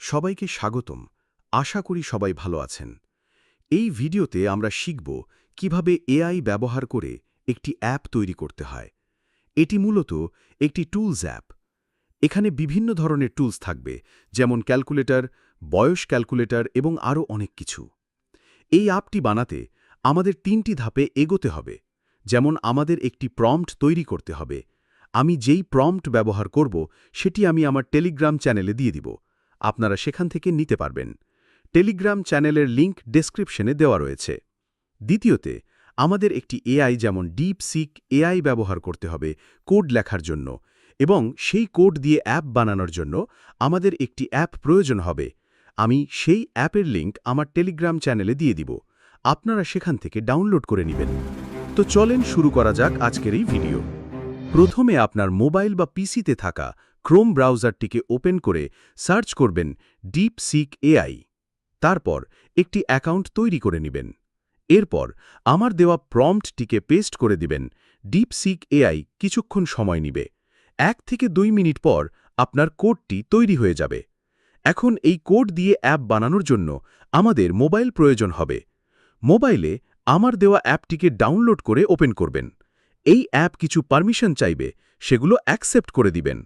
সবাইকে স্বাগতম। আশা করি সবাই ভালো আছেন। এই ভিডিওতে আমরা শিখব কিভাবে এআই ব্যবহার করে একটি অ্যাপ তৈরি করতে হয়। এটি মূলত একটি টুলস অ্যাপ। এখানে বিভিন্ন ধরনের টুলস থাকবে, যেমন ক্যালকুলেটর, বয়স ক্যালকুলেটর এবং আরও অনেক কিছু। এই অ্যাপটি বানাতে আমাদের 3টি ধাপে এগোতে হবে। যেমন আমাদের একটি প্রম্পট তৈরি করতে হবে। আমি যেই প্রম্পট ব্যবহার করব সেটি আমি আমার টেলিগ্রাম চ্যানেলে দিয়ে দিব। আপনারা সেখান থেকে নিতে পারবেন। টেলিগ্রাম চ্যানেলের লিংক ডেসক্রিপশনে দেওয়া রয়েছে। দ্বিতীয়তে, আমাদের একটি এআই যেমন ডিপসিক এআই ব্যবহার করতে হবে কোড লেখার জন্য, এবং সেই কোড দিয়ে অ্যাপ বানানোর জন্য আমাদের একটি অ্যাপ প্রয়োজন হবে। আমি সেই অ্যাপের লিংক আমার টেলিগ্রাম চ্যানেলে দিয়ে দিব। আপনারা সেখান থেকে ডাউনলোড করে নেবেন। তো চলেন শুরু করা যাক আজকের এই ভিডিও। প্রথমে আপনার মোবাইল বা পিসিতে থাকা ক্রোম ব্রাউজারটিকে ওপেন করে সার্চ করবেন ডিপসিক এআই। তারপর একটি অ্যাকাউন্ট তৈরি করে নেবেন। এরপর আমার দেওয়া প্রম্পটটিকে পেস্ট করে দিবেন। ডিপসিক এআই কিছুক্ষণ সময় নেবে। 1 থেকে 2 মিনিট পর আপনার কোডটি তৈরি হয়ে যাবে। এখন এই কোড দিয়ে অ্যাপ বানানোর জন্য আমাদের মোবাইল প্রয়োজন হবে। মোবাইলে আমার দেওয়া অ্যাপটিকে ডাউনলোড করে ওপেন করবেন। এই অ্যাপ কিছু পারমিশন চাইবে, সেগুলো অ্যাকসেপ্ট করে দিবেন।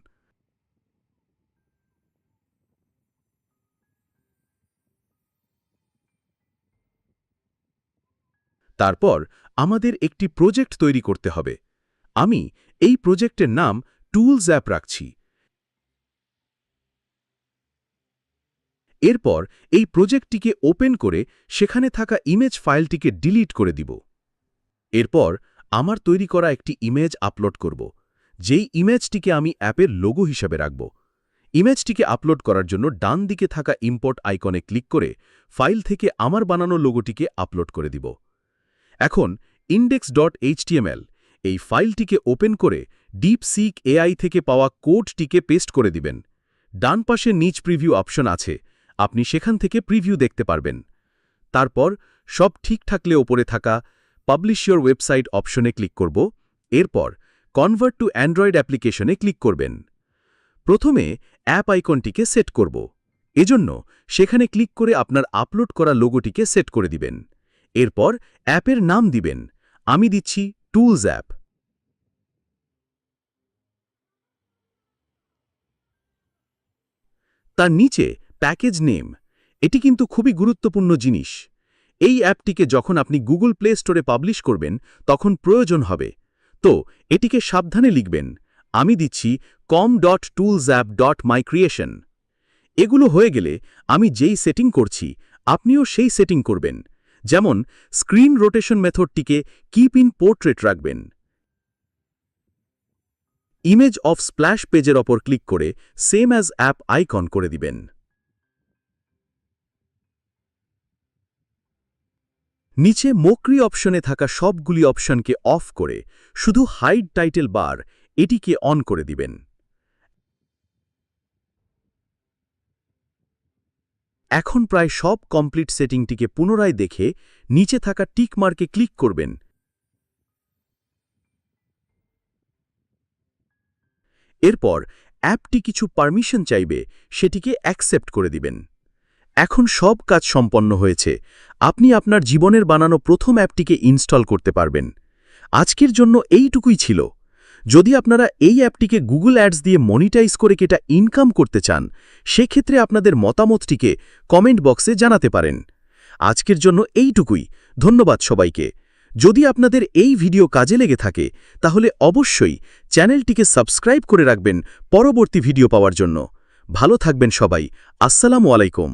তারপর আমাদের একটি প্রজেক্ট তৈরি করতে হবে। আমি এই প্রজেক্টের নাম টুলস অ্যাপ রাখছি। এরপর এই প্রজেক্টটিকে ওপেন করে সেখানে থাকা ইমেজ ফাইলটিকে ডিলিট করে দিব। এরপর আমার তৈরি করা একটি ইমেজ আপলোড করব, যেই ইমেজটিকে আমি অ্যাপের লোগো হিসাবে রাখব। ইমেজটিকে আপলোড করার জন্য ডান দিকে থাকা ইম্পোর্ট আইকনে ক্লিক করে ফাইল থেকে আমার বানানো লোগোটিকে আপলোড করে দিব। এখন index.html এই ফাইলটিকে ওপেন করে ডিপসিক এআই থেকে পাওয়া কোডটিকে পেস্ট করে দিবেন। ডান পাশে নিচ প্রিভিউ অপশন আছে, আপনি সেখান থেকে প্রিভিউ দেখতে পারবেন। তারপর সব ঠিক থাকলে ওপরে থাকা পাবলিশ ইওর ওয়েবসাইট অপশনে ক্লিক করব। এরপর কনভার্ট টু অ্যান্ড্রয়েড অ্যাপ্লিকেশনে ক্লিক করবেন। প্রথমে অ্যাপ আইকনটিকে সেট করব। এজন্য সেখানে ক্লিক করে আপনার আপলোড করা লোগোটিকে সেট করে দিবেন। এরপর অ্যাপের নাম দিবেন। আমি দিচ্ছি টুলস অ্যাপ। তার নিচে প্যাকেজ নেম। এটি কিন্তু খুবই গুরুত্বপূর্ণ জিনিস। এই অ্যাপটিকে যখন আপনি গুগল প্লে স্টোরে পাবলিশ করবেন তখন প্রয়োজন হবে, তো এটিকে সাবধানে লিখবেন। আমি দিচ্ছি com.toolsapp.mycreation। এগুলো হয়ে গেলে আমি যেই সেটিং করছি আপনিও সেই সেটিং করবেন। যেমন স্ক্রিন রোটেশন মেথডটিকে কিপ ইন পোর্ট্রেট রাখবেন। ইমেজ অফ স্প্ল্যাশ পেজের ওপর ক্লিক করে সেম অ্যাজ অ্যাপ আইকন করে দিবেন। নিচে মোক্রি অপশনে থাকা সবগুলি অপশনকে অফ করে শুধু হাইড টাইটেল বার এটিকে অন করে দিবেন। এখন প্রায় সব কমপ্লিট সেটিংটিকে পুনরায় দেখে নিচে থাকা টিক মার্কে ক্লিক করবেন। এরপর অ্যাপটি কিছু পারমিশন চাইবে, সেটিকে অ্যাকসেপ্ট করে দিবেন। এখন সব কাজ সম্পন্ন হয়েছে। আপনি আপনার জীবনের বানানো প্রথম অ্যাপটিকে ইনস্টল করতে পারবেন। আজকের জন্য এইটুকুই ছিল। যদি আপনারা এই অ্যাপটিকে গুগল অ্যাডস দিয়ে মনিটাইজ করে কেটা ইনকাম করতে চান, সেক্ষেত্রে আপনাদের মতামতটিকে কমেন্ট বক্সে জানাতে পারেন। আজকের জন্য এইটুকুই। ধন্যবাদ সবাইকে। যদি আপনাদের এই ভিডিও কাজে লেগে থাকে তাহলে অবশ্যই চ্যানেলটিকে সাবস্ক্রাইব করে রাখবেন পরবর্তী ভিডিও পাওয়ার জন্য। ভালো থাকবেন সবাই। আসসালামু আলাইকুম।